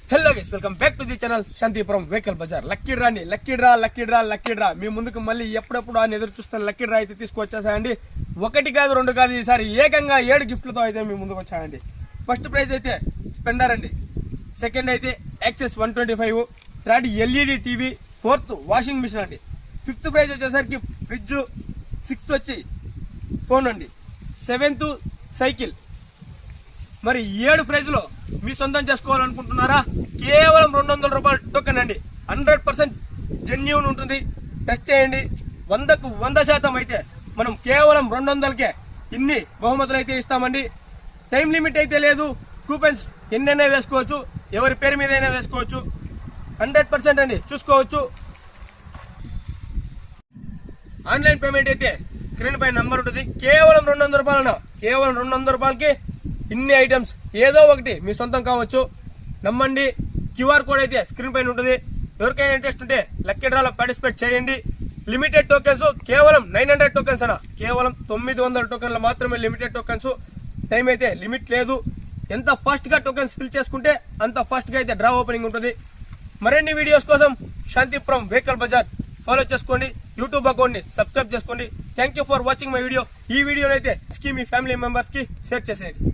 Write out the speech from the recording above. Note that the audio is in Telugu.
Hello guys, welcome back to the channel Shantipuram vehicle Bazaar. Lucky draw మీ ముందుకు మళ్ళీ ఎప్పుడెప్పుడు అని ఎదురు చూస్తున్న లక్కీ డ్రా అయితే తీసుకొచ్చేసాయండి. ఒకటి కాదు రెండు కాదు, ఈసారి ఏకంగా 7 గిఫ్ట్లతో అయితే మీ ముందుకు వచ్చాయండి. ఫస్ట్ ప్రైజ్ అయితే స్పెండర్ అండి, సెకండ్ అయితే Access 125, third LED TV, fourth washing machine అండి, ఫిఫ్త్ ప్రైజ్ వచ్చేసరికి ఫ్రిడ్జ్, సిక్స్త్ వచ్చి ఫోన్ అండి, సెవెంత్ సైకిల్. మరి 7 ప్రైజ్లో మీ సొంతం చేసుకోవాలనుకుంటున్నారా? కేవలం 200 రూపాయలు టోకెన్ అండి. 100% జెన్యూన్ ఉంటుంది, టెస్ట్ చేయండి. 100కు 100% అయితే మనం కేవలం 200కే ఇన్ని బహుమతులు అయితే ఇస్తామండి. టైం లిమిట్ అయితే లేదు, కూపన్స్ ఎన్నైనా వేసుకోవచ్చు, ఎవరి పేరు మీద అయినా వేసుకోవచ్చు. 100% అండి, చూసుకోవచ్చు. ఆన్లైన్ పేమెంట్ అయితే స్క్రీన్ పై నంబర్ ఉంటుంది. కేవలం 200 రూపాయలన, కేవలం 200 రూపాయలకి ఇన్ని ఐటమ్స్ ఏదో ఒకటి మీ సొంతం కావచ్చు. నమ్మండి. క్యూఆర్ కోడ్ అయితే స్క్రీన్ పైన ఉంటుంది. ఎవరికైనా ఇంట్రెస్ట్ ఉంటే లక్కీ డ్రాలో పార్టిసిపేట్ చేయండి. లిమిటెడ్ టోకెన్స్ కేవలం 900 టోకెన్స్ అన్న, కేవలం 900 టోకెన్లు మాత్రమే లిమిటెడ్ టోకెన్స్. టైం అయితే లిమిట్ లేదు. ఎంత ఫాస్ట్గా టోకెన్స్ ఫిల్ చేసుకుంటే అంత ఫాస్ట్గా అయితే డ్రా ఓపెనింగ్ ఉంటుంది. మరిన్ని వీడియోస్ కోసం శాంతిపురం వెహికల్ బజార్ ఫాలో చేసుకోండి. యూట్యూబ్ అకౌంట్ని సబ్స్క్రైబ్ చేసుకోండి. Thank you for watching my video. ఈ వీడియోని అయితే మీ ఫ్యామిలీ మెంబర్స్కి షేర్ చేసేయండి.